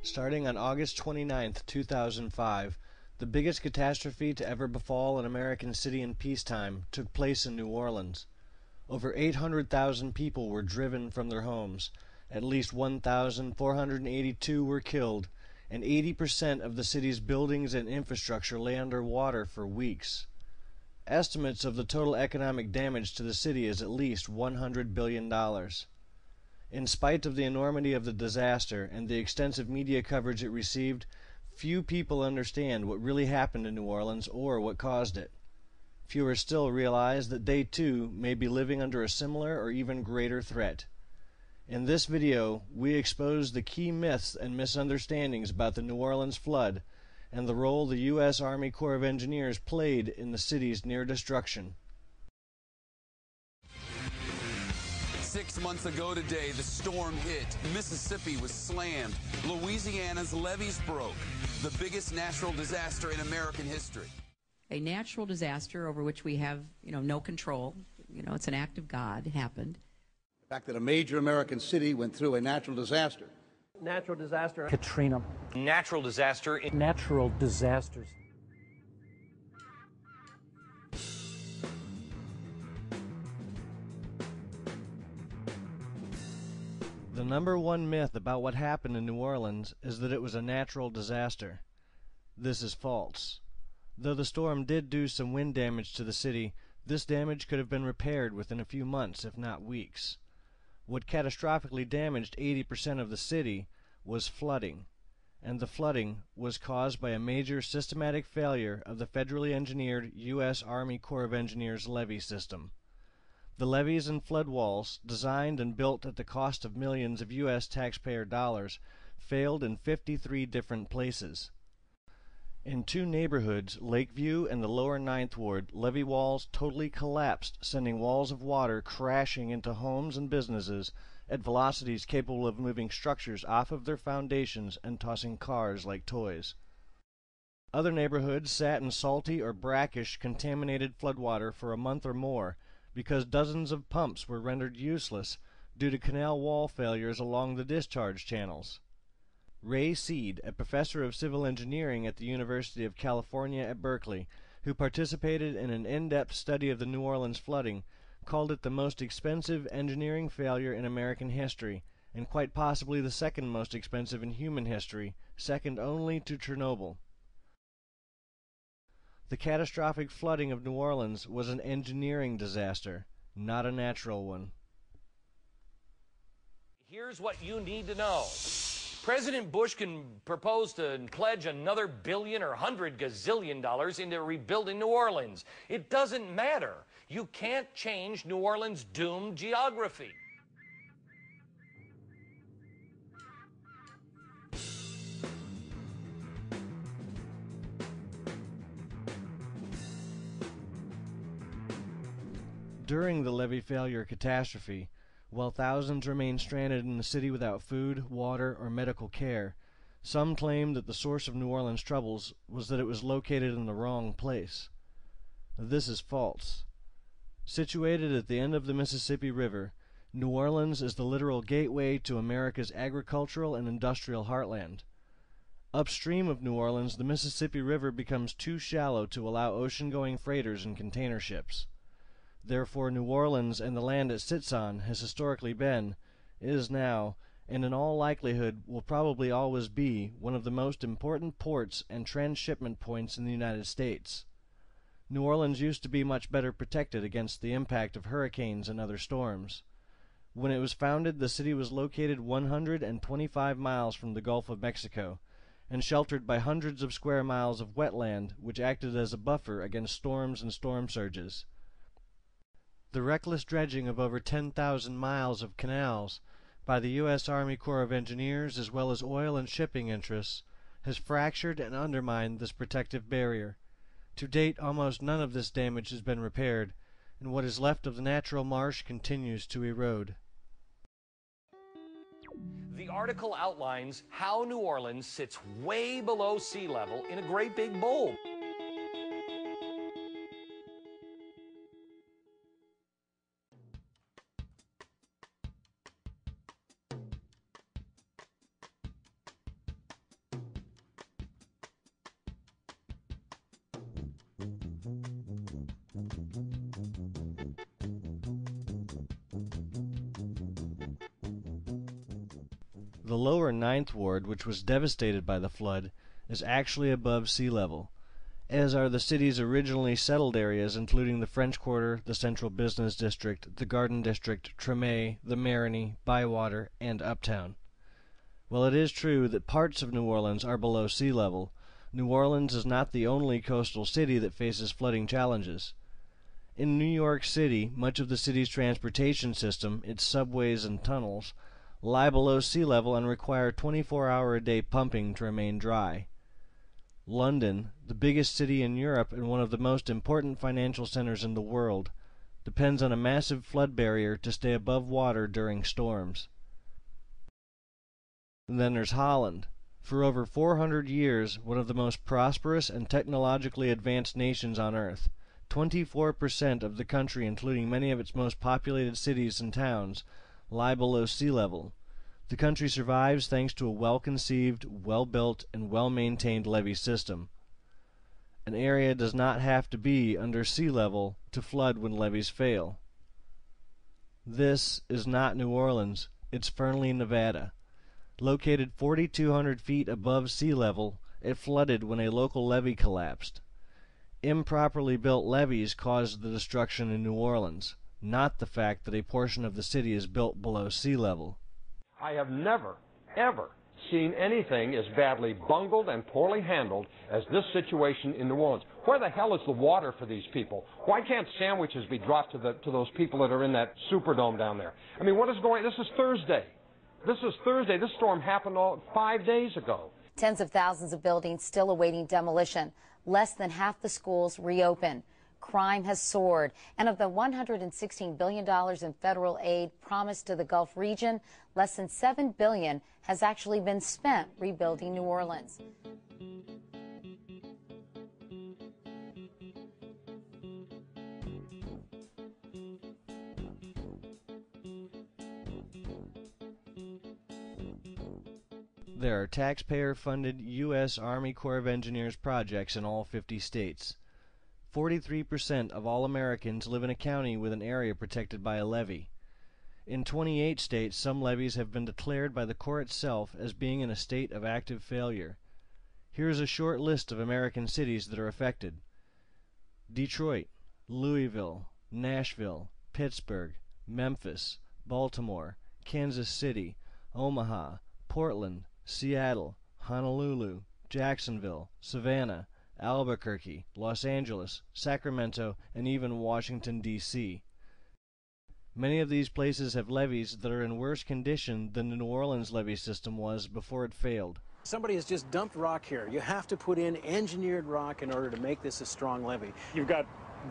Starting on August 29, 2005, the biggest catastrophe to ever befall an American city in peacetime took place in New Orleans. Over 800,000 people were driven from their homes, at least 1,482 were killed, and 80% of the city's buildings and infrastructure lay underwater for weeks. Estimates of the total economic damage to the city is at least $100 billion. In spite of the enormity of the disaster and the extensive media coverage it received, few people understand what really happened in New Orleans or what caused it. Fewer still realize that they too may be living under a similar or even greater threat. In this video, we expose the key myths and misunderstandings about the New Orleans flood and the role the U.S. Army Corps of Engineers played in the city's near destruction. 6 months ago today, the storm hit. Mississippi was slammed. Louisiana's levees broke. The biggest natural disaster in American history. A natural disaster over which we have, no control. It's an act of God. It happened. The fact that a major American city went through a natural disaster. Natural disaster. Katrina. Natural disaster. Natural disasters. The number one myth about what happened in New Orleans is that it was a natural disaster. This is false. Though the storm did do some wind damage to the city, this damage could have been repaired within a few months, if not weeks. What catastrophically damaged 80% of the city was flooding, and the flooding was caused by a major systematic failure of the federally engineered U.S. Army Corps of Engineers levee system. The levees and flood walls, designed and built at the cost of millions of U.S. taxpayer dollars, failed in 53 different places. In two neighborhoods, Lakeview and the lower Ninth Ward, levee walls totally collapsed, sending walls of water crashing into homes and businesses at velocities capable of moving structures off of their foundations and tossing cars like toys. Other neighborhoods sat in salty or brackish contaminated floodwater for a month or more, because dozens of pumps were rendered useless due to canal wall failures along the discharge channels. Ray Seed, a professor of civil engineering at the University of California at Berkeley, who participated in an in-depth study of the New Orleans flooding, called it the most expensive engineering failure in American history, and quite possibly the second most expensive in human history, second only to Chernobyl. The catastrophic flooding of New Orleans was an engineering disaster, not a natural one. Here's what you need to know. President Bush can propose to pledge another billion or $100 gazillion into rebuilding New Orleans. It doesn't matter. You can't change New Orleans' doomed geography. During the levee failure catastrophe, while thousands remained stranded in the city without food, water, or medical care, some claimed that the source of New Orleans' troubles was that it was located in the wrong place. This is false. Situated at the end of the Mississippi River, New Orleans is the literal gateway to America's agricultural and industrial heartland. Upstream of New Orleans, the Mississippi River becomes too shallow to allow ocean-going freighters and container ships. Therefore, New Orleans and the land it sits on has historically been, is now, and in all likelihood will probably always be, one of the most important ports and transshipment points in the United States. New Orleans used to be much better protected against the impact of hurricanes and other storms. When it was founded, the city was located 125 miles from the Gulf of Mexico, and sheltered by hundreds of square miles of wetland, which acted as a buffer against storms and storm surges. The reckless dredging of over 10,000 miles of canals by the U.S. Army Corps of Engineers, as well as oil and shipping interests, has fractured and undermined this protective barrier. To date, almost none of this damage has been repaired, and what is left of the natural marsh continues to erode. The article outlines how New Orleans sits way below sea level in a great big bowl. The lower Ninth Ward, which was devastated by the flood, is actually above sea level, as are the city's originally settled areas, including the French Quarter, the Central Business District, the Garden District, Treme, the Marigny, Bywater, and Uptown. While it is true that parts of New Orleans are below sea level, New Orleans is not the only coastal city that faces flooding challenges. In New York City, much of the city's transportation system, its subways and tunnels, lie below sea level and require 24-hour-a-day pumping to remain dry. London, the biggest city in Europe and one of the most important financial centers in the world, depends on a massive flood barrier to stay above water during storms. And then there's Holland. For over 400 years, one of the most prosperous and technologically advanced nations on Earth. 24% of the country, including many of its most populated cities and towns, lie below sea level. The country survives thanks to a well-conceived, well-built, and well-maintained levee system. An area does not have to be under sea level to flood when levees fail. This is not New Orleans, it's Fernley, Nevada. Located 4,200 feet above sea level, it flooded when a local levee collapsed. Improperly built levees caused the destruction in New Orleans, not the fact that a portion of the city is built below sea level. I have never, ever seen anything as badly bungled and poorly handled as this situation in New Orleans. Where the hell is the water for these people? Why can't sandwiches be dropped to those people that are in that Superdome down there? I mean, what is going on? This is Thursday. This storm happened 5 days ago. Tens of thousands of buildings still awaiting demolition. Less than half the schools reopen. Crime has soared. And of the $116 billion in federal aid promised to the Gulf region, less than $7 billion has actually been spent rebuilding New Orleans. There are taxpayer-funded U.S. Army Corps of Engineers projects in all 50 states. 43% of all Americans live in a county with an area protected by a levee. In 28 states, some levees have been declared by the Corps itself as being in a state of active failure. Here is a short list of American cities that are affected: Detroit, Louisville, Nashville, Pittsburgh, Memphis, Baltimore, Kansas City, Omaha, Portland, Seattle, Honolulu, Jacksonville, Savannah, Albuquerque, Los Angeles, Sacramento, and even Washington, D.C. Many of these places have levees that are in worse condition than the New Orleans levee system was before it failed. Somebody has just dumped rock here. You have to put in engineered rock in order to make this a strong levee. You've got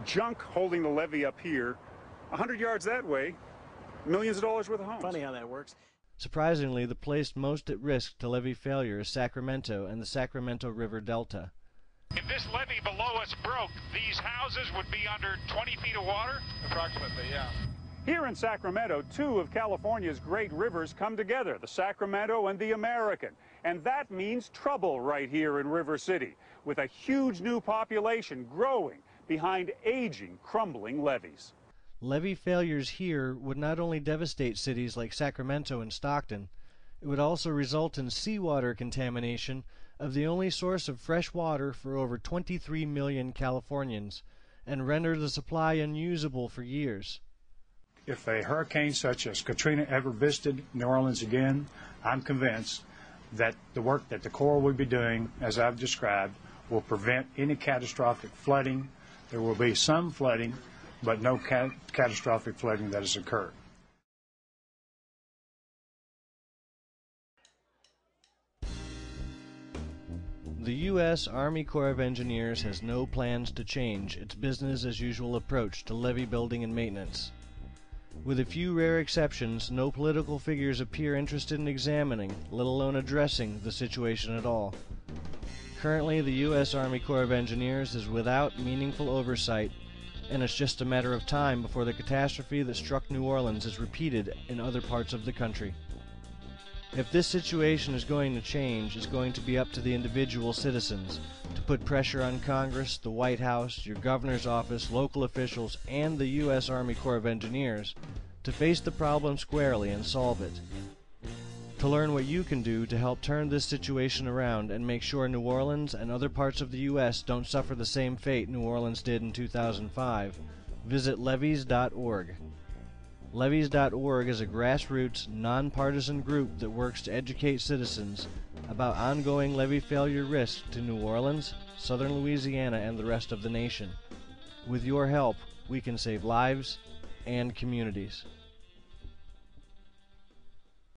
junk holding the levee up here. 100 yards that way, millions of dollars worth of homes. Funny how that works. Surprisingly, the place most at risk to levee failure is Sacramento and the Sacramento River Delta. If this levee below us broke, these houses would be under 20 feet of water? Approximately, yeah. Here in Sacramento, two of California's great rivers come together, the Sacramento and the American. And that means trouble right here in River City, with a huge new population growing behind aging, crumbling levees. Levee failures here would not only devastate cities like Sacramento and Stockton, it would also result in seawater contamination of the only source of fresh water for over 23 million Californians, and render the supply unusable for years. If a hurricane such as Katrina ever visited New Orleans again, I'm convinced that the work that the Corps will be doing, as I've described, will prevent any catastrophic flooding. There will be some flooding, but no catastrophic flooding that has occurred. The U.S. Army Corps of Engineers has no plans to change its business-as-usual approach to levee building and maintenance. With a few rare exceptions, no political figures appear interested in examining, let alone addressing, the situation at all. Currently, the U.S. Army Corps of Engineers is without meaningful oversight, and it's just a matter of time before the catastrophe that struck New Orleans is repeated in other parts of the country. If this situation is going to change, it's going to be up to the individual citizens to put pressure on Congress, the White House, your governor's office, local officials, and the U.S. Army Corps of Engineers to face the problem squarely and solve it. To learn what you can do to help turn this situation around and make sure New Orleans and other parts of the U.S. don't suffer the same fate New Orleans did in 2005, visit levees.org. Levees.org is a grassroots, nonpartisan group that works to educate citizens about ongoing levee failure risks to New Orleans, southern Louisiana, and the rest of the nation. With your help, we can save lives and communities.